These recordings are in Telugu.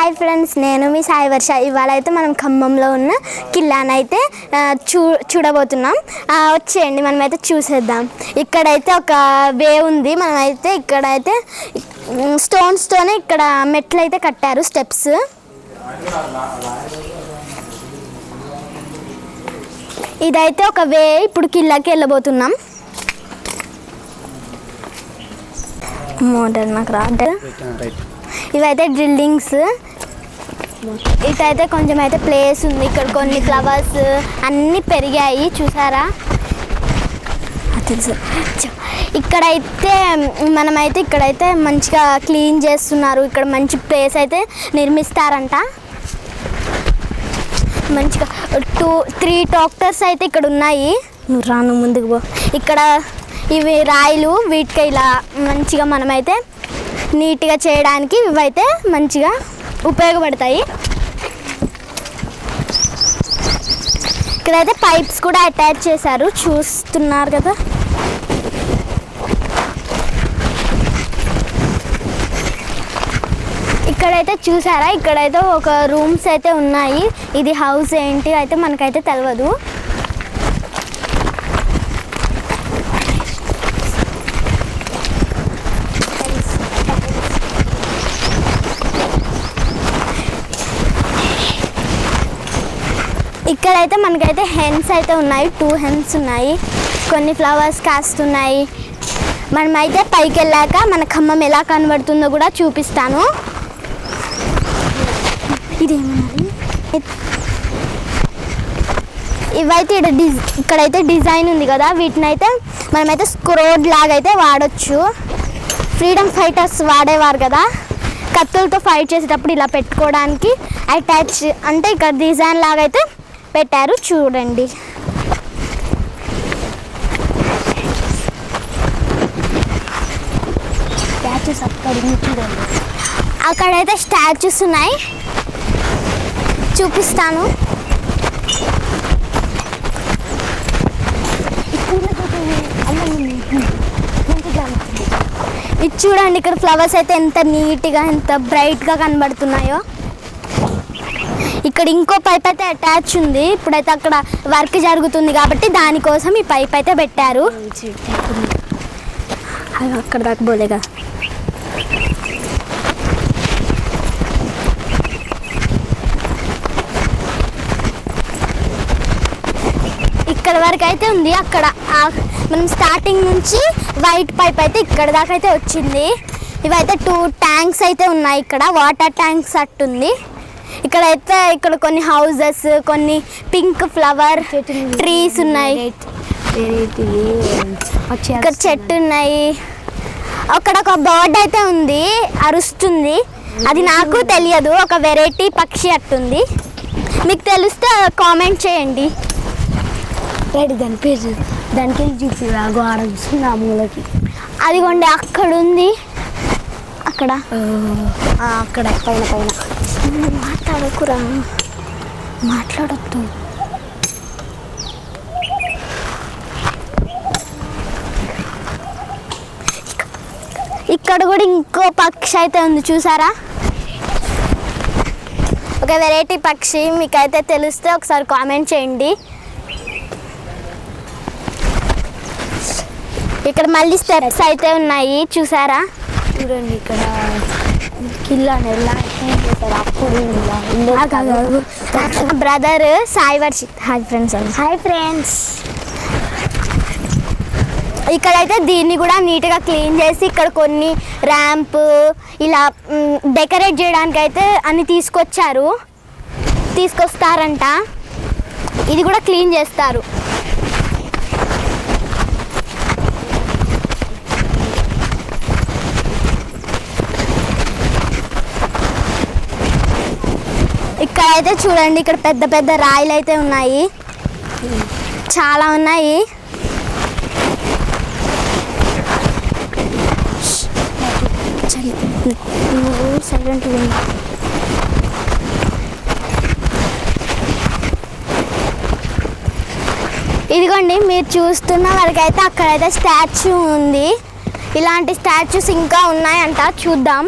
హాయ్ ఫ్రెండ్స్, నేను మీ సాయి వర్ష. ఇవాళ అయితే మనం ఖమ్మంలో ఉన్న కిల్లాని అయితే చూడబోతున్నాం. వచ్చేయండి, మనమైతే చూసేద్దాం. ఇక్కడైతే ఒక వే ఉంది. మనమైతే ఇక్కడైతే స్టోన్స్తోనే ఇక్కడ మెట్లు అయితే కట్టారు, స్టెప్స్. ఇదైతే ఒక వే. ఇప్పుడు కిల్లాకి వెళ్ళబోతున్నాం. మోడల్ నాకు రాడ్. ఇవైతే డ్రిల్లింగ్స్. ఇటైతే కొంచెం అయితే ప్లేస్ ఉంది. ఇక్కడ కొన్ని ఫ్లవర్స్ అన్నీ పెరిగాయి, చూసారా? తెలుసు. ఇక్కడైతే మనమైతే ఇక్కడైతే మంచిగా క్లీన్ చేస్తున్నారు. ఇక్కడ మంచి ప్లేస్ అయితే నిర్మిస్తారంట. మంచిగా 2-3 ట్రాక్టర్స్ అయితే ఇక్కడ ఉన్నాయి. నువ్వు రాను ముందుకు పో. ఇక్కడ ఇవి రాయిలు, వీటికి ఇలా మంచిగా మనమైతే నీట్గా చేయడానికి ఇవైతే మంచిగా ఉపయోగపడతాయి. ఇక్కడైతే పైప్స్ కూడా అటాచ్ చేశారు, చూస్తున్నారు కదా. ఇక్కడైతే చూసారా, ఇక్కడైతే ఒక రూమ్స్ అయితే ఉన్నాయి. ఇది హౌస్ ఏంటి అయితే మనకైతే తెలియదు. ఇక్కడైతే మనకైతే హెన్స్ అయితే ఉన్నాయి. 2 హెన్స్ ఉన్నాయి. కొన్ని ఫ్లవర్స్ కాస్తున్నాయి. మనమైతే పైకి వెళ్ళాక మన ఖమ్మం ఎలా కనబడుతుందో కూడా చూపిస్తాను. ఇదేమన్నారు, ఇవైతే ఇక్కడైతే డిజైన్ ఉంది కదా, వీటిని అయితే మనమైతే స్క్రోడ్ లాగా అయితే వాడచ్చు. ఫ్రీడమ్ ఫైటర్స్ వాడేవారు కదా, కత్తులతో ఫైట్ చేసేటప్పుడు ఇలా పెట్టుకోవడానికి అటాచ్ అంటే ఇక్కడ డిజైన్ లాగా అయితే పెట్టారు, చూడండి. స్టాచ్యూస్ చూడండి. అక్కడైతే స్టాచ్యూస్ ఉన్నాయి, చూపిస్తాను. ఇది చూడండి, ఇక్కడ ఫ్లవర్స్ అయితే ఎంత నీట్గా ఎంత బ్రైట్గా కనబడుతున్నాయో. ఇక్కడ ఇంకో పైప్ అయితే అటాచ్ ఉంది. ఇప్పుడైతే అక్కడ వర్క్ జరుగుతుంది కాబట్టి దానికోసం ఈ పైప్ అయితే పెట్టారు. అక్కడ దాకా పోలేగా. ఇక్కడ వరకు అయితే ఉంది. అక్కడ మనం స్టార్టింగ్ నుంచి వైట్ పైప్ అయితే ఇక్కడ దాకా అయితే వచ్చింది. ఇవైతే 2 ట్యాంక్స్ అయితే ఉన్నాయి. ఇక్కడ వాటర్ ట్యాంక్స్ అట్టుంది. ఇక్కడైతే ఇక్కడ కొన్ని హౌజెస్, కొన్ని పింక్ ఫ్లవర్ ట్రీస్ ఉన్నాయి. ఇక్కడ చెట్టు ఉన్నాయి. అక్కడ ఒక బర్డ్ అయితే ఉంది, అరుస్తుంది. అది నాకు తెలియదు, ఒక వెరైటీ పక్షి అట్టుంది. మీకు తెలిస్తే కామెంట్ చేయండి. దాని పేరు దానికి చూసి ఆడ చూస్తుంది ఆ మూలకి. అదిగోండి అక్కడ ఉంది, అక్కడ అక్కడ పైన మాట్లాడకురా, మాట్లాడద్దు. ఇక్కడ కూడా ఇంకో పక్షి అయితే ఉంది, చూసారా? ఒక వెరైటీ పక్షి. మీకైతే తెలిస్తే ఒకసారి కామెంట్ చేయండి. ఇక్కడ మళ్ళీ స్టెప్స్ అయితే ఉన్నాయి, చూసారా? చూడండి, ఇక్కడ కిల్లాని ఎలా అప్పుడు brother Sai Varshith. Hi friends. Hi friends. ఇక్కడైతే దీన్ని కూడా నీట్గా క్లీన్ చేసి ఇక్కడ కొన్ని ర్యాంప్ ఇలా డెకరేట్ చేయడానికి అయితే అన్ని తీసుకొస్తారంట. ఇది కూడా క్లీన్ చేస్తారు. ఇక్కడైతే చూడండి, ఇక్కడ పెద్ద పెద్ద రాయిలు అయితే ఉన్నాయి, చాలా ఉన్నాయి. సైలెంట్. ఇదిగోండి, మీరు చూస్తున్న వరకైతే అక్కడైతే స్టాచ్యూ ఉంది. ఇలాంటి స్టాచ్యూస్ ఇంకా ఉన్నాయంట, చూద్దాం.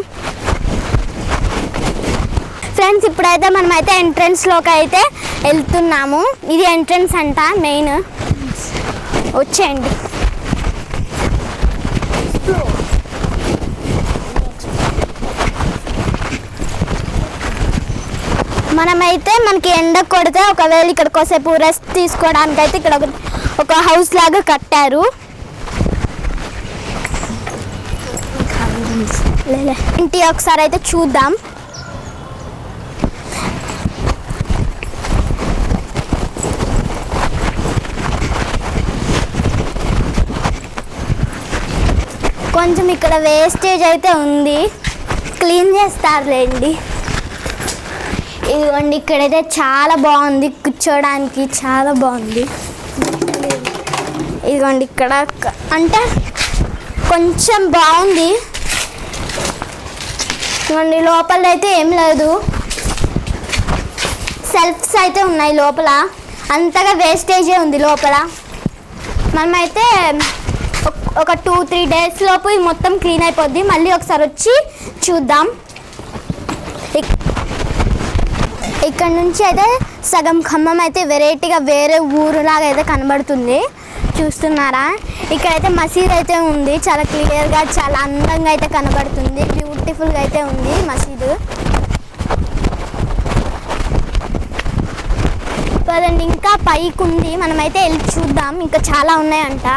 ఫ్రెండ్స్ ఇప్పుడైతే మనమైతే ఎంట్రన్స్లోకి అయితే వెళ్తున్నాము. ఇది ఎంట్రన్స్ అంట మెయిన్. వచ్చేయండి. మనమైతే మనకి ఎండ కొడితే ఒకవేళ ఇక్కడ కొద్దిసేపు రెస్ట్ తీసుకోవడానికి అయితే ఇక్కడ ఒక హౌస్ లాగా కట్టారు. ఇంటి ఒకసారి అయితే చూద్దాం. కొంచెం ఇక్కడ వేస్టేజ్ అయితే ఉంది, క్లీన్ చేస్తారులేండి. ఇదిగోండి ఇక్కడైతే చాలా బాగుంది, కూర్చోడానికి చాలా బాగుంది. ఇదిగోండి ఇక్కడ అంటే కొంచెం బాగుంది. ఇదిగోండి లోపల అయితే ఏం లేదు, సెల్ఫ్స్ అయితే ఉన్నాయి లోపల, అంతగా వేస్టేజే ఉంది లోపల. మనమైతే ఒక 2-3 డేస్ లోపు ఇది మొత్తం క్లీన్ అయిపోద్ది. మళ్ళీ ఒకసారి వచ్చి చూద్దాం. ఇక్కడ నుంచి అయితే సగం ఖమ్మం అయితే వెరైటీగా వేరే ఊరులాగా అయితే కనబడుతుంది, చూస్తున్నారా? ఇక్కడైతే మసీద్ అయితే ఉంది, చాలా క్లియర్గా చాలా అందంగా అయితే కనబడుతుంది, బ్యూటిఫుల్గా అయితే ఉంది మసీదు. పదండి ఇంకా పైకి ఉంది, మనమైతే వెళ్ళి చూద్దాం, ఇంకా చాలా ఉన్నాయంట.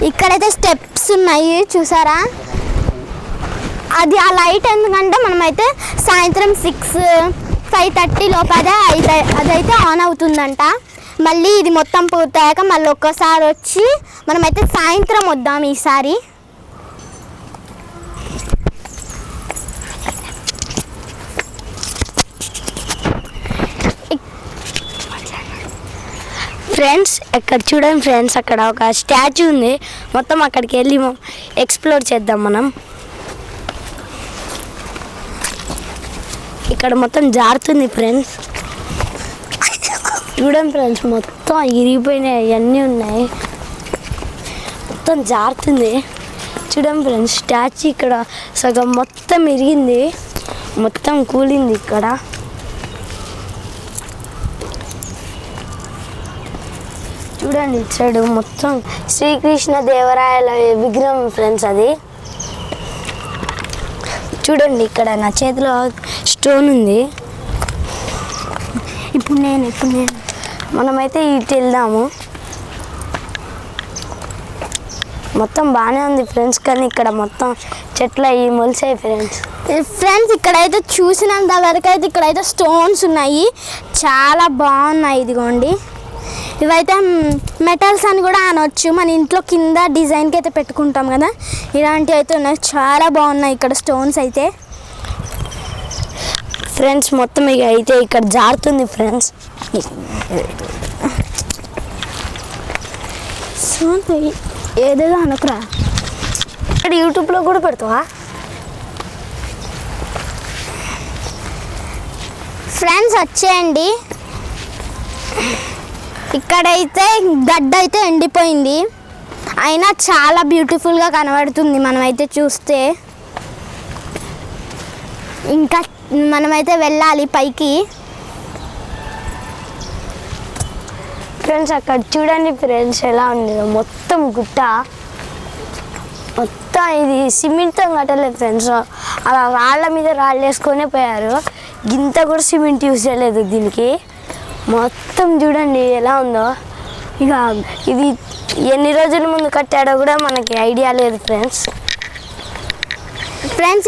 ఇక్కడైతే స్టెప్స్ ఉన్నాయి చూసారా? అది ఆ లైట్ ఎందుకంటే మనమైతే సాయంత్రం 6-5:30 లోపు అదైతే ఆన్ అవుతుందంట. మళ్ళీ ఇది మొత్తం పూర్తయ్యాక మళ్ళీ ఒక్కసారి వచ్చి మనమైతే సాయంత్రం వద్దాం ఈసారి. ఫ్రెండ్స్ ఇక్కడ చూడండి ఫ్రెండ్స్, అక్కడ ఒక స్టాచ్యూ ఉంది, మొత్తం అక్కడికి వెళ్ళి ఎక్స్ప్లోర్ చేద్దాం మనం. ఇక్కడ మొత్తం జారుతుంది ఫ్రెండ్స్, చూడండి ఫ్రెండ్స్, మొత్తం ఇరిగిపోయినాయి అవన్నీ ఉన్నాయి, మొత్తం జారుతుంది. చూడండి ఫ్రెండ్స్, స్టాచ్యూ ఇక్కడ సగం మొత్తం ఇరిగింది, మొత్తం కూలింది ఇక్కడ. చూడండి ఇటు సైడ్ మొత్తం శ్రీకృష్ణ దేవరాయల విగ్రహం ఫ్రెండ్స్ అది. చూడండి ఇక్కడ నా చేతిలో స్టోన్ ఉంది. ఇప్పుడు నేను మనమైతే ఇటు వెళ్దాము. మొత్తం బాగానే ఉంది ఫ్రెండ్స్, కానీ ఇక్కడ మొత్తం చెట్లు అవి మొలిసాయి ఫ్రెండ్స్. ఇక్కడైతే చూసినంత వరకు అయితే ఇక్కడైతే స్టోన్స్ ఉన్నాయి, చాలా బాగున్నాయి. ఇదిగోండి ఇవైతే మెటల్స్ అని కూడా అనొచ్చు, మన ఇంట్లో కింద డిజైన్కి అయితే పెట్టుకుంటాం కదా, ఇలాంటివి అయితే ఉన్నాయి, చాలా బాగున్నాయి ఇక్కడ స్టోన్స్ అయితే. ఫ్రెండ్స్ మొత్తం ఇక అయితే ఇక్కడ జారుతుంది ఫ్రెండ్స్. ఏదేదో అనుకురా, ఇక్కడ యూట్యూబ్లో కూడా పెడతావా ఫ్రెండ్స్? వచ్చేయండి. ఇక్కడైతే గడ్డ అయితే ఎండిపోయింది, అయినా చాలా బ్యూటిఫుల్గా కనబడుతుంది మనమైతే చూస్తే. ఇంకా మనమైతే వెళ్ళాలి పైకి. ఫ్రెండ్స్ అక్కడ చూడండి ఫ్రెండ్స్ ఎలా ఉంది, మొత్తం గుట్ట, మొత్తం ఇది సిమెంట్తో కట్టలేదు ఫ్రెండ్స్, అలా రాళ్ళ మీద రాళ్ళు వేసుకొనే పోయారు, గింత కూడా సిమెంట్ యూజ్ చేయలేదు దీనికి. మొత్తం చూడండి ఎలా ఉందో. ఇక ఇది ఎన్ని రోజుల ముందు కట్టాడో కూడా మనకి ఐడియా లేదు ఫ్రెండ్స్.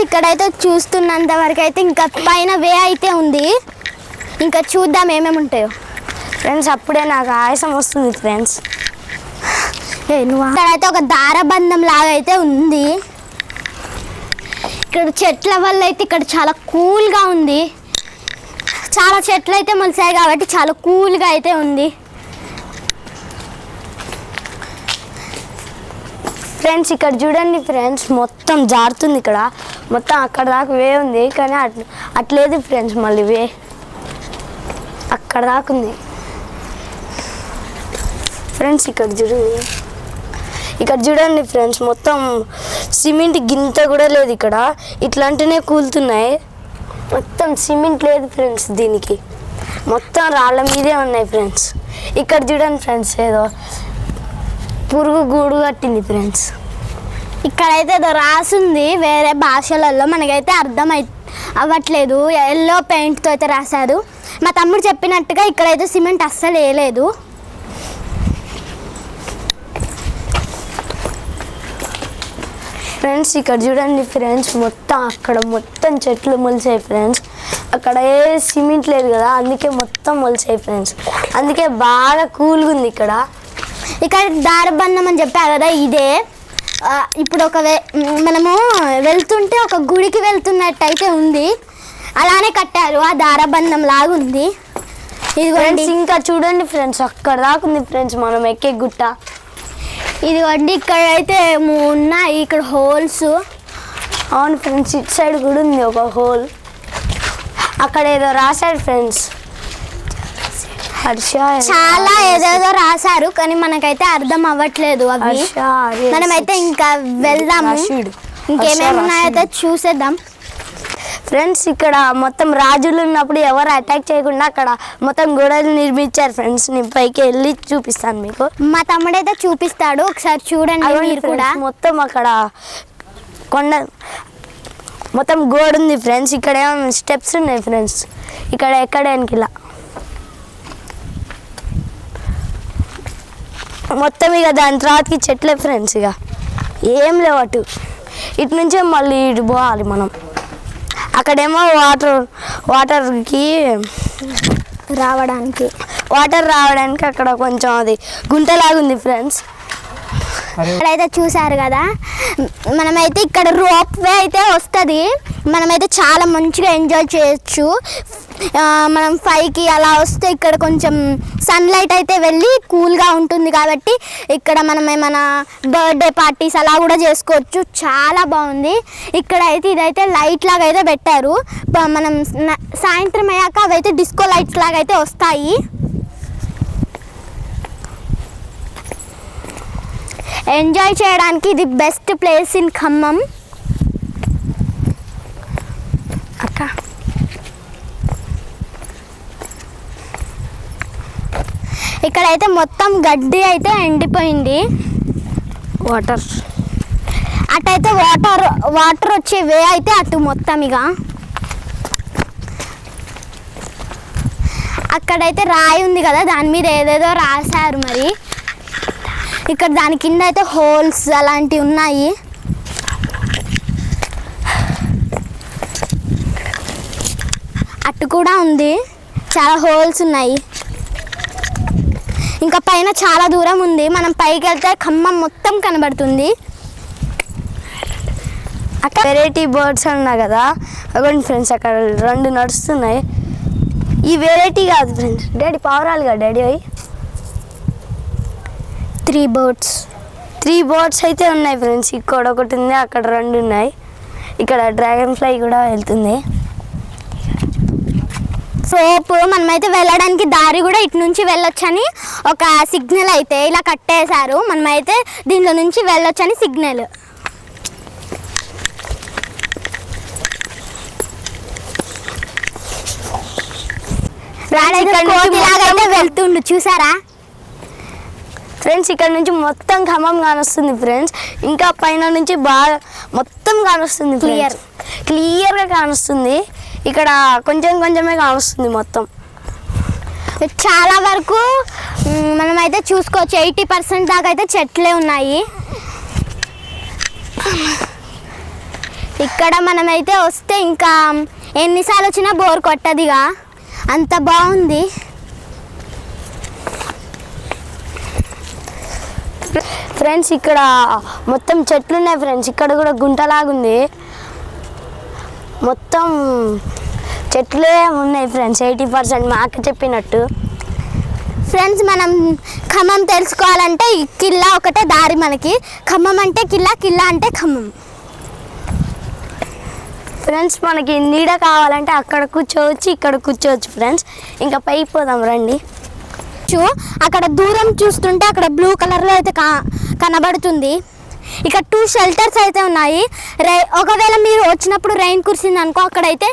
ఇక్కడైతే చూస్తున్నంత వరకు అయితే ఇంకా పైన వే అయితే ఉంది, ఇంకా చూద్దాం ఏమేమి ఉంటాయో ఫ్రెండ్స్. అప్పుడే నాకు ఆయాసం వస్తుంది ఫ్రెండ్స్. ఇక్కడైతే ఒక దారబంధం లాగా అయితే ఉంది. ఇక్కడ చెట్ల వల్ల అయితే ఇక్కడ చాలా కూల్గా ఉంది, చాలా చెట్లు అయితే మొలిసాయి కాబట్టి చాలా కూల్గా అయితే ఉంది. ఫ్రెండ్స్ ఇక్కడ చూడండి ఫ్రెండ్స్, మొత్తం జారుతుంది ఇక్కడ, మొత్తం అక్కడ దాకా వే ఉంది, కానీ అట్లేదు ఫ్రెండ్స్, మళ్ళీ వే అక్కడ దాకా ఉంది. ఫ్రెండ్స్ ఇక్కడ చూడండి ఫ్రెండ్స్, మొత్తం సిమెంట్ గింత కూడా లేదు ఇక్కడ. ఇట్లాంటినే కూలుతున్నాయి, మొత్తం సిమెంట్ లేదు ఫ్రెండ్స్. దీనికి మొత్తం రాళ్ళ మీదే ఉన్నాయి ఫ్రెండ్స్. ఇక్కడ చూడండి ఫ్రెండ్స్, ఏదో పురుగు గూడు కట్టింది ఫ్రెండ్స్. ఇక్కడైతే ఏదో రాసింది వేరే భాషలలో, మనకైతే అవ్వట్లేదు. ఎల్లో పెయింట్తో అయితే రాశారు. మా తమ్ముడు చెప్పినట్టుగా ఇక్కడైతే సిమెంట్ అస్సలు వేయలేదు. ఫ్రెండ్స్ ఇక్కడ చూడండి ఫ్రెండ్స్, అక్కడ మొత్తం చెట్లు మొలిచాయి ఫ్రెండ్స్. అక్కడ ఏ సిమెంట్ లేదు కదా, అందుకే మొత్తం మొలిచాయి ఫ్రెండ్స్. అందుకే బాగా కూల్గా ఉంది ఇక్కడ. ఇక్కడ దారబంధం అని చెప్పారు కదా, ఇదే. ఇప్పుడు మనము వెళ్తుంటే ఒక గుడికి వెళ్తున్నట్టయితే ఉంది, అలానే కట్టారు. ఆ దారబంధం లాగా ఉంది ఇది. ఇంకా చూడండి ఫ్రెండ్స్, అక్కడ దాకా ఉంది ఫ్రెండ్స్ మనం ఎక్కే గుట్ట. ఇదిగోండి ఇక్కడ అయితే ఉన్నాయి, ఇక్కడ హోల్స్. అవును ఫ్రెండ్స్, ఇటు సైడ్ కూడా ఉంది ఒక హోల్. అక్కడ ఏదో రాశాడు ఫ్రెండ్స్, చాలా ఏదేదో రాశారు, కానీ మనకైతే అర్థం అవ్వట్లేదు అవి. మనమైతే ఇంకా వెళ్దాము, ఇంకేమేమి ఉన్నాయో చూసేద్దాం. ఫ్రెండ్స్ ఇక్కడ మొత్తం రాజులు ఉన్నప్పుడు ఎవరు అటాక్ చేయకుండా అక్కడ మొత్తం గోడలు నిర్మించారు ఫ్రెండ్స్. నేను పైకి వెళ్ళి చూపిస్తాను మీకు. మా తమ్ముడైతే చూపిస్తాడు, ఒకసారి చూడండి మీరు కూడా. మొత్తం అక్కడ కొండ మొత్తం గోడ ఉంది ఫ్రెండ్స్. ఇక్కడ ఏమో స్టెప్స్ ఉన్నాయి ఫ్రెండ్స్, ఇక్కడ ఎక్కడానికి ఇలా మొత్తం. ఇక దాని తర్వాతకి చెట్లే ఫ్రెండ్స్, ఇక ఏం లేవు అటు. ఇటు నుంచే మళ్ళీ ఇటు పోవాలి మనం. అక్కడేమో వాటర్కి రావడానికి అక్కడ కొంచెం అది గుంటలాగుంది ఫ్రెండ్స్. ఇక్కడైతే చూసారు కదా, మనమైతే ఇక్కడ రోప్ వే అయితే వస్తుంది. మనమైతే చాలా మంచిగా ఎంజాయ్ చేయొచ్చు. మనం 5కి అలా వస్తే ఇక్కడ కొంచెం సన్లైట్ అయితే వెళ్ళి కూల్గా ఉంటుంది కాబట్టి ఇక్కడ మనం ఏమైనా బర్త్డే పార్టీస్ అలా కూడా చేసుకోవచ్చు. చాలా బాగుంది. ఇక్కడైతే ఇదైతే లైట్ లాగా అయితే పెట్టారు. మనం సాయంత్రం అయ్యాక అవైతే డిస్కో లైట్స్ లాగా అయితే వస్తాయి. ఎంజాయ్ చేయడానికి ఇది బెస్ట్ ప్లేస్ ఇన్ ఖమ్మం. అక్క ఇక్కడైతే మొత్తం గడ్డి అయితే ఎండిపోయింది. అటైతే వాటర్ వచ్చే వే అయితే అటు మొత్తం. ఇక అక్కడైతే రాయి ఉంది కదా, దాని మీద ఏదేదో రాశారు మరి. ఇక్కడ దాని కింద అయితే హోల్స్ అలాంటివి ఉన్నాయి. అటు కూడా ఉంది, చాలా హోల్స్ ఉన్నాయి. ఇంకా పైన చాలా దూరం ఉంది. మనం పైకి వెళ్తే ఖమ్మం మొత్తం కనబడుతుంది. అక్కడ వెరైటీ బర్డ్స్ అన్నా కదా, అవ్వండి ఫ్రెండ్స్, అక్కడ 2 నడుస్తున్నాయి. ఈ వెరైటీ కాదు ఫ్రెండ్స్, డాడీ పావురాలు కదా డాడీ, అవి 3 బర్డ్స్. 3 బర్డ్స్ అయితే ఉన్నాయి ఫ్రెండ్స్. ఇక్కడ ఒకటి ఉంది, అక్కడ 2 ఉన్నాయి. ఇక్కడ డ్రాగన్ ఫ్లై కూడా వెళ్తుంది. సోపు మనమైతే వెళ్ళడానికి దారి కూడా ఇటు నుంచి వెళ్ళొచ్చని ఒక సిగ్నల్ అయితే ఇలా కట్టేశారు. మనమైతే దీనిలో నుంచి వెళ్ళొచ్చని సిగ్నల్. వెళ్తుండు చూసారా ఫ్రెండ్స్. ఇక్కడ నుంచి మొత్తం ఖమ్మం కానొస్తుంది ఫ్రెండ్స్. ఇంకా పైన నుంచి బాగా మొత్తం కానొస్తుంది, క్లియర్గా కానొస్తుంది. ఇక్కడ కొంచెమే కానొస్తుంది మొత్తం. చాలా వరకు మనమైతే చూసుకోవచ్చు. 80% దాకా అయితే చెట్లే ఉన్నాయి. ఇక్కడ మనమైతే వస్తే ఇంకా ఎన్నిసార్లు వచ్చినా బోర్ కొట్టదిగా, అంత బాగుంది. ఫ్రెండ్స్ ఇక్కడ మొత్తం చెట్లు ఉన్నాయి ఫ్రెండ్స్. ఇక్కడ కూడా గుంటలాగుంది, మొత్తం చెట్లే ఉన్నాయి ఫ్రెండ్స్. 80% మా అక్క చెప్పినట్టు. ఫ్రెండ్స్ మనం ఖమ్మం తెలుసుకోవాలంటే కిల్లా ఒకటే దారి మనకి. ఖమ్మం అంటే కిల్లా, కిల్లా అంటే ఖమ్మం. ఫ్రెండ్స్ మనకి నీడ కావాలంటే అక్కడ కూర్చోవచ్చు, ఇక్కడ కూర్చోవచ్చు ఫ్రెండ్స్. ఇంకా పైకి పోదాం రండి. చూడొచ్చు. అక్కడ దూరం చూస్తుంటే అక్కడ బ్లూ కలర్లో అయితే కనబడుతుంది. ఇక్కడ 2 షెల్టర్స్ అయితే ఉన్నాయి. ఒకవేళ మీరు వచ్చినప్పుడు రైన్ కురిసింది అనుకో, అక్కడైతే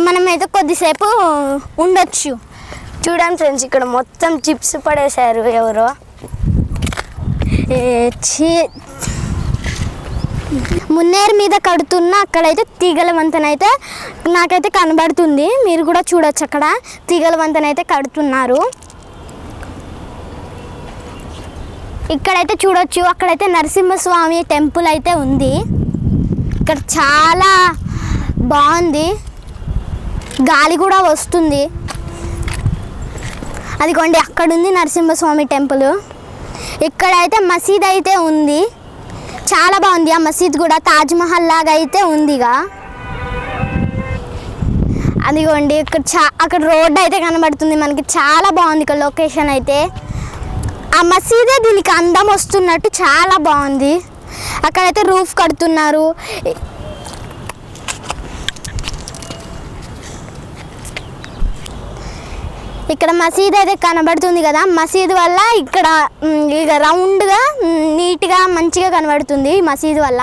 మనమైతే కొద్దిసేపు ఉండొచ్చు. చూడండి ఫ్రెండ్స్, ఇక్కడ మొత్తం చిప్స్ పడేశారు ఎవరో. మున్నేరు మీద కడుతున్న అక్కడైతే తీగల వంతెన అయితే నాకైతే కనబడుతుంది. మీరు కూడా చూడొచ్చు, అక్కడ తీగల వంతెన అయితే కడుతున్నారు. ఇక్కడైతే చూడొచ్చు, అక్కడైతే నరసింహస్వామి టెంపుల్ అయితే ఉంది. ఇక్కడ చాలా బాగుంది, గాలి కూడా వస్తుంది. అదిగోండి అక్కడ ఉంది నరసింహస్వామి టెంపుల్. ఇక్కడైతే మసీద్ అయితే ఉంది, చాలా బాగుంది. ఆ మసీద్ కూడా తాజ్మహల్ లాగా అయితే ఉందిగా. అదిగోండి ఇక్కడ అక్కడ రోడ్ అయితే కనబడుతుంది మనకి, చాలా బాగుంది ఇక్కడ లొకేషన్ అయితే. ఆ మసీదే దీనికి అందం వస్తున్నట్టు చాలా బాగుంది. అక్కడైతే రూఫ్ కడుతున్నారు. ఇక్కడ మసీద్ అయితే కనబడుతుంది కదా, మసీద్ వల్ల ఇక్కడ ఇక రౌండ్గా నీట్గా మంచిగా కనబడుతుంది మసీద్ వల్ల.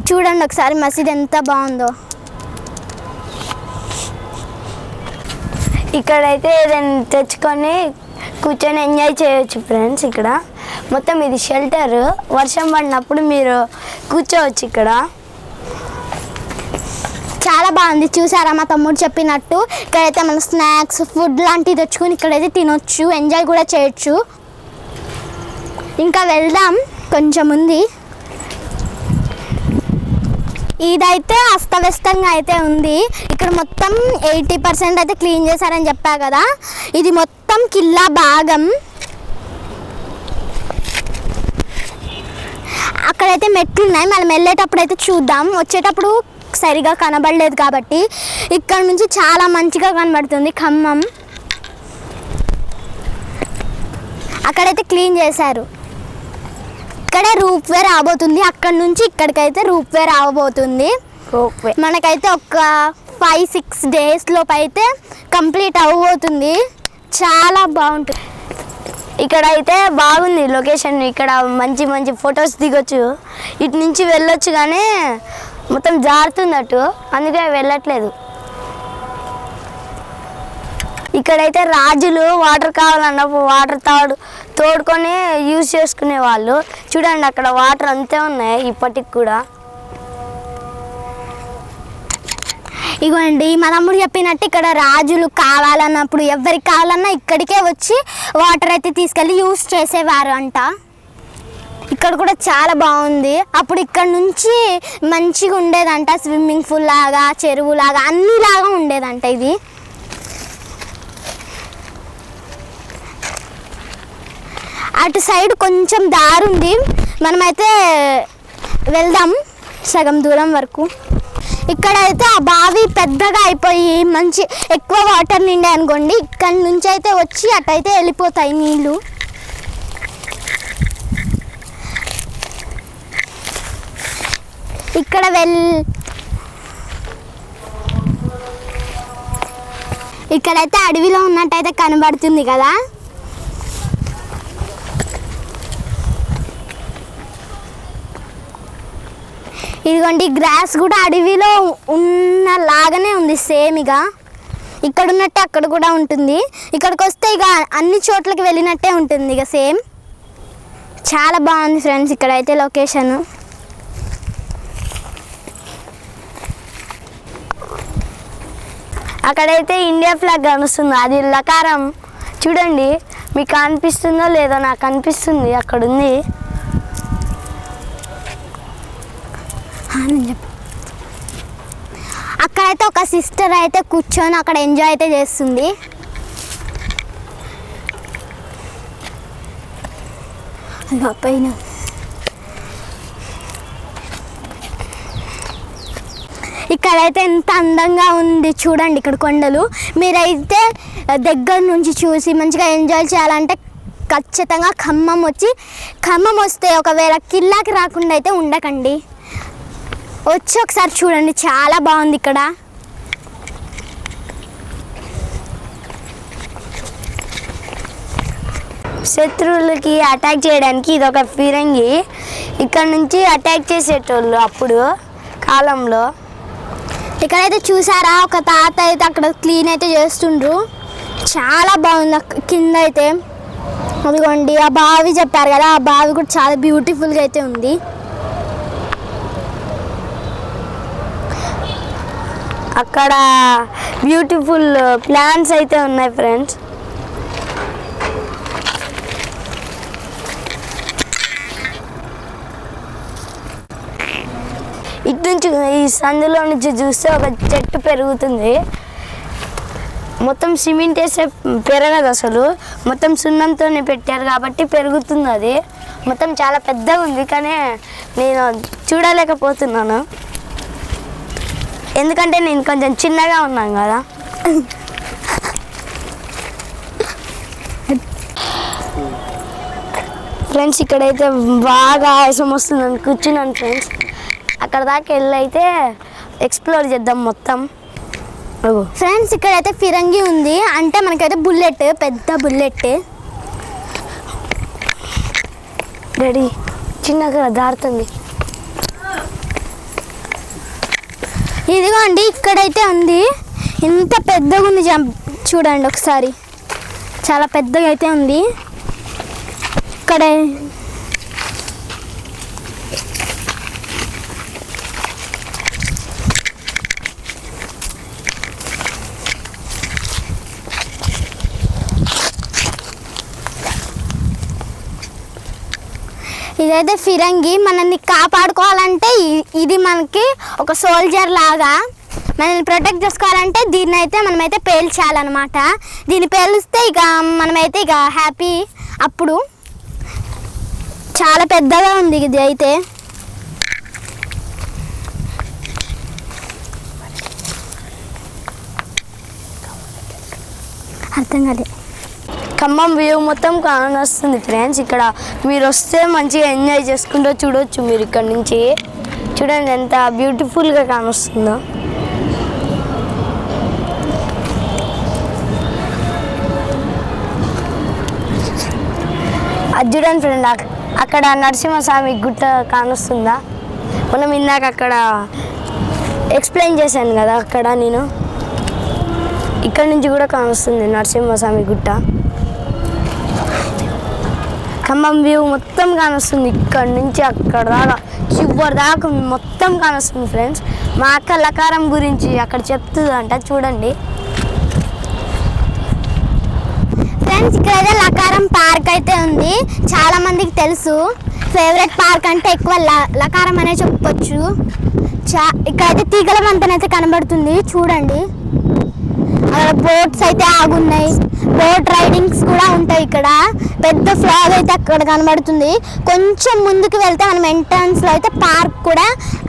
చూడండి ఒకసారి మసీద్ ఎంత బాగుందో. ఇక్కడైతే ఏదైనా తెచ్చుకొని కూర్చొని ఎంజాయ్ చేయొచ్చు ఫ్రెండ్స్. ఇక్కడ మొత్తం ఇది షెల్టర్, వర్షం పడినప్పుడు మీరు కూర్చోవచ్చు ఇక్కడ. చాలా బాగుంది. చూసారా మా తమ్ముడు చెప్పినట్టు, ఇక్కడైతే మన స్నాక్స్ ఫుడ్ లాంటివి తెచ్చుకొని ఇక్కడైతే తినొచ్చు, ఎంజాయ్ కూడా చేయొచ్చు. ఇంకా వెళ్దాం, కొంచెం ఉంది. ఇదైతే అస్తవ్యస్తంగా అయితే ఉంది. ఇక్కడ మొత్తం 80% అయితే క్లీన్ చేశారని చెప్పా కదా. ఇది మొత్తం కిల్లా భాగం. అక్కడైతే మెట్లు ఉన్నాయి, మనం వెళ్ళేటప్పుడు అయితే చూద్దాం. వచ్చేటప్పుడు సరిగా కనబడలేదు కాబట్టి ఇక్కడ నుంచి చాలా మంచిగా కనబడుతుంది ఖమ్మం. అక్కడైతే క్లీన్ చేశారు. ఇక్కడే రూప్ వే రాబోతుంది, అక్కడ నుంచి ఇక్కడికైతే రూప్ వే రాబోతుంది. మనకైతే ఒక 5-6 డేస్ లోపు అయితే కంప్లీట్ అవ్వబోతుంది. చాలా బాగుంటుంది. ఇక్కడ అయితే బాగుంది లొకేషన్. ఇక్కడ మంచి మంచి ఫొటోస్ దిగొచ్చు. ఇటు నుంచి వెళ్ళొచ్చు కానీ మొత్తం జారుతున్నట్టు, అందుకే వెళ్ళట్లేదు. ఇక్కడైతే రాజులు వాటర్ కావాలన్నప్పుడు వాటర్ తోడుకొని యూజ్ చేసుకునే వాళ్ళు. చూడండి అక్కడ వాటర్ అంతే ఉన్నాయి ఇప్పటికి కూడా. ఇగోండి మా తమ్ముడు చెప్పినట్టు ఇక్కడ రాజులు కావాలన్నప్పుడు ఎవరికి కావాలన్నా ఇక్కడికే వచ్చి వాటర్ అయితే తీసుకెళ్ళి యూజ్ చేసేవారు అంట. ఇక్కడ కూడా చాలా బాగుంది. అప్పుడు ఇక్కడ నుంచి మంచిగా ఉండేదంట, స్విమ్మింగ్ పూల్ లాగా, చెరువు లాగా, అన్నిలాగా ఉండేదంట ఇది. అటు సైడ్ కొంచెం దారి ఉంది, మనమైతే వెళ్దాం సగం దూరం వరకు. ఇక్కడైతే ఆ బావి పెద్దగా అయిపోయి మంచి ఎక్కువ వాటర్ నిండే అనుకోండి, ఇక్కడ నుంచి అయితే వచ్చి అటైతే వెళ్ళిపోతాయి నీళ్ళు. ఇక్కడైతే అడవిలో ఉన్నట్టయితే కనబడుతుంది కదా. ఇదిగోండి గ్రాస్ కూడా అడవిలో ఉన్న లాగానే ఉంది సేమ్. ఇక ఇక్కడ ఉన్నట్టే అక్కడ కూడా ఉంటుంది. ఇక్కడికి వస్తే ఇక అన్ని చోట్లకి వెళ్ళినట్టే ఉంటుంది ఇక సేమ్. చాలా బాగుంది ఫ్రెండ్స్ ఇక్కడైతే లొకేషన్. అక్కడైతే ఇండియా ఫ్లాగ్ కనిపిస్తుంది, అది లకారం. చూడండి మీకు అనిపిస్తుందో లేదో, నాకు అనిపిస్తుంది అక్కడ ఉంది. అక్కడైతే ఒక సిస్టర్ అయితే కూర్చొని అక్కడ ఎంజాయ్ అయితే చేస్తుంది. పైన ఇక్కడైతే ఎంత అందంగా ఉంది చూడండి. ఇక్కడ కొండలు మీరైతే దగ్గర నుంచి చూసి మంచిగా ఎంజాయ్ చేయాలంటే ఖచ్చితంగా ఖమ్మం వస్తే ఒకవేళ కిల్లాకి రాకుండా అయితే ఉండకండి, వచ్చి ఒకసారి చూడండి, చాలా బాగుంది ఇక్కడ. శత్రువులకి అటాక్ చేయడానికి ఇది ఒక ఫిరంగి. ఇక్కడ నుంచి అటాక్ చేసేటోళ్ళు అప్పుడు కాలంలో. ఇక్కడైతే చూసారా ఒక తాత అయితే అక్కడ క్లీన్ అయితే చేస్తుండ్రు. చాలా బాగుంది కింద అయితే. అదిగోండి ఆ బావి చెప్పారు కదా, ఆ బావి కూడా చాలా బ్యూటిఫుల్గా అయితే ఉంది. అక్కడ బ్యూటిఫుల్ ప్లాంట్స్ అయితే ఉన్నాయి ఫ్రెండ్స్. ఇటు నుంచి ఈ సందులో నుంచి చూస్తే ఒక చెట్టు పెరుగుతుంది. మొత్తం సిమెంట్ వేస్తే పెరగదు అసలు, మొత్తం సున్నంతోనే పెట్టారు కాబట్టి పెరుగుతుంది. అది మొత్తం చాలా పెద్దగా ఉంది కానీ నేను చూడలేకపోతున్నాను, ఎందుకంటే నేను కొంచెం చిన్నగా ఉన్నాను కదా. ఫ్రెండ్స్ ఇక్కడైతే బాగా ఆయాసం వస్తుందని కూర్చున్నాను ఫ్రెండ్స్. అక్కడ దాకా వెళ్ళి అయితే ఎక్స్ప్లోర్ చేద్దాం మొత్తం. ఫ్రెండ్స్ ఇక్కడైతే ఫిరంగి ఉంది, అంటే మనకైతే బుల్లెట్, పెద్ద బుల్లెట్. డాడీ చిన్నగా దారుతుంది. ఇదిగోండి ఇక్కడైతే ఉంది, ఇంత పెద్దగా ఉంది. చూడండి ఒకసారి, చాలా పెద్దగా అయితే ఉంది. ఇక్కడ ఇదైతే ఫిరంగి. మనల్ని కాపాడుకోవాలంటే ఇది మనకి ఒక సోల్జర్ లాగా. మనల్ని ప్రొటెక్ట్ చేసుకోవాలంటే దీన్ని అయితే మనమైతే పేల్చాలన్నమాట. దీన్ని పేలిస్తే ఇక మనమైతే ఇక హ్యాపీ. అప్పుడు చాలా పెద్దగా ఉంది ఇది అయితే. అర్థం కాలే. ఖమ్మం వ్యూ మొత్తం కానొస్తుంది ఫ్రెండ్స్. ఇక్కడ మీరు వస్తే మంచిగా ఎంజాయ్ చేసుకుంటూ చూడవచ్చు. మీరు ఇక్కడ నుంచి చూడండి ఎంత బ్యూటిఫుల్గా కానొస్తుందో. అది చూడండి ఫ్రెండ్, అక్కడ నరసింహస్వామి గుట్ట కానొస్తుందా. మనం ఇందాక అక్కడ ఎక్స్ప్లెయిన్ చేశాను కదా, అక్కడ నేను ఇక్కడ నుంచి కూడా కానొస్తుంది నరసింహస్వామి గుట్ట. ఖమ్మం వ్యూ మొత్తం కానొస్తుంది, ఇక్కడ నుంచి అక్కడ దాకా చివరి దాకా మొత్తం కానొస్తుంది ఫ్రెండ్స్. మా అక్క లకారం గురించి అక్కడ చెప్తుందంట, చూడండి ఫ్రెండ్స్. ఇక్కడైతే లకారం పార్క్ అయితే ఉంది, చాలా మందికి తెలుసు. ఫేవరెట్ పార్క్ అంటే ఎక్కువ లకారం అనే చెప్పొచ్చు. ఇక్కడైతే తీగల వంతెనైతే కనబడుతుంది, చూడండి. అక్కడ బోట్స్ అయితే ఆగున్నాయి, బోట్ రైడింగ్స్ కూడా ఉంటాయి. ఇక్కడ పెద్ద ఫ్లాగ్ అయితే అక్కడ కనబడుతుంది. కొంచెం ముందుకు వెళ్తే మనం ఎంట్రన్స్లో అయితే పార్క్ కూడా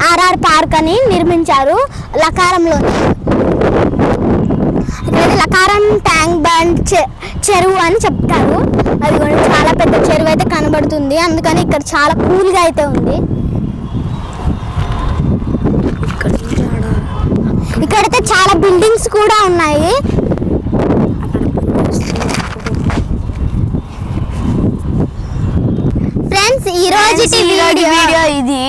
ఆర్ఆర్ పార్క్ అని నిర్మించారు లకారంలో. ఇక్కడైతే లకారం ట్యాంక్ బండ్ చెరువు అని చెప్తారు. అది కూడా చాలా పెద్ద చెరువు అయితే కనబడుతుంది, అందుకని ఇక్కడ చాలా కూల్గా అయితే ఉంది. ఇక్కడైతే చాలా బిల్డింగ్స్ కూడా ఉన్నాయి. ఫ్రెండ్స్ ఈ రోజు వీడియో ఇది.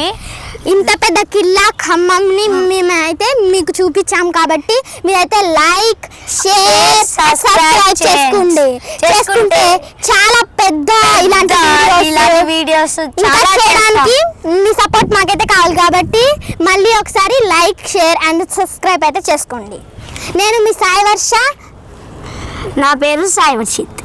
ఇంత పెద్ద కిల్లా ఖమ్మంని మేమైతే మీకు చూపించాం కాబట్టి మీరైతే లైక్, షేర్, సబ్స్క్రైబ్ చేసుకుంటే చాలా పెద్ద ఇలాంటి వీడియోస్ చేయడానికి మీ సపోర్ట్ మాకైతే కావాలి. కాబట్టి మళ్ళీ ఒకసారి లైక్, షేర్ అండ్ సబ్స్క్రైబ్ అయితే చేసుకోండి. నేను మీ సాయి వర్ష. నా పేరు సాయి వర్షిత్.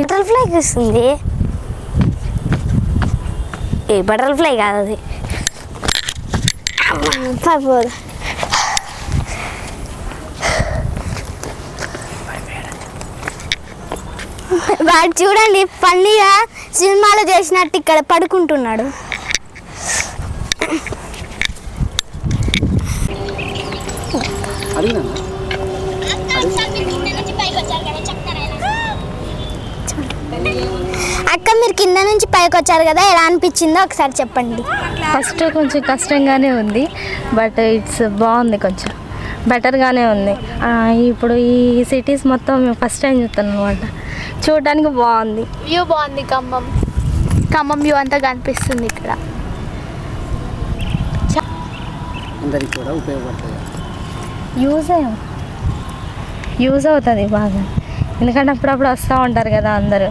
బటర్ఫ్లై వస్తుంది. ఏ బటర్ఫ్లై కాదు అది. వాడు చూడండి ఫన్నీగా సినిమాలో చేసినట్టు ఇక్కడ పడుకుంటున్నాడు. అక్క మీరు కింద నుంచి పైకి వచ్చారు కదా, ఎలా అనిపించిందో ఒకసారి చెప్పండి. ఫస్ట్ కొంచెం కష్టంగానే ఉంది, బట్ ఇట్స్ బాగుంది, కొంచెం బెటర్గానే ఉంది. ఇప్పుడు ఈ సిటీస్ మొత్తం మేము ఫస్ట్ టైం చూస్తాను అనమాట, చూడడానికి బాగుంది. వ్యూ బాగుంది, ఖమ్మం వ్యూ అంతా కనిపిస్తుంది ఇక్కడ. అందరికి కూడా ఉపయోగపడుతుంది, యూజ్ అవుతుంది బాగా. ఎందుకంటే అప్పుడప్పుడు వస్తూ ఉంటారు కదా అందరూ,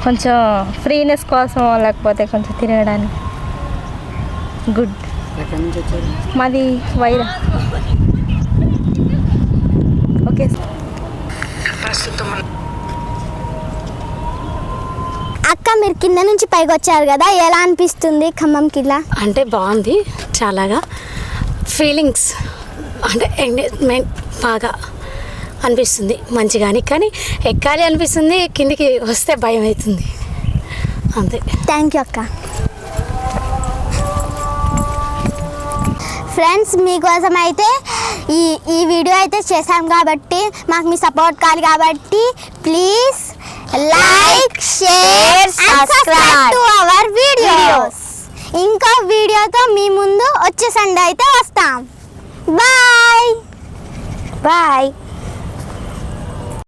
కొంచెం ఫ్రీనెస్ కోసం లేకపోతే కొంచెం తిరగడానికి గుడ్. ఎక్కడి నుంచి వచ్చారు? మాది వైరా. ఓకే. అక్క మీరు కింద నుంచి పైకి వచ్చారు కదా, ఎలా అనిపిస్తుంది ఖమ్మం కిలా? అంటే బాగుంది, చాలాగా ఫీలింగ్స్ అంటే ఎంగేజ్మెంట్ బాగా అనిపిస్తుంది, మంచిగాని. కానీ ఎక్కాలి అనిపిస్తుంది, కిందికి వస్తే భయం అవుతుంది అంతే. థ్యాంక్ యూ అక్క. ఫ్రెండ్స్, మీకోసం అయితే ఈ వీడియో అయితే చేశాం కాబట్టి మాకు మీ సపోర్ట్ కావాలి కాబట్టి please like, share, subscribe to our videos. ఇంకో వీడియోతో మీ ముందు వచ్చే సండే అయితే వస్తాం. బాయ్.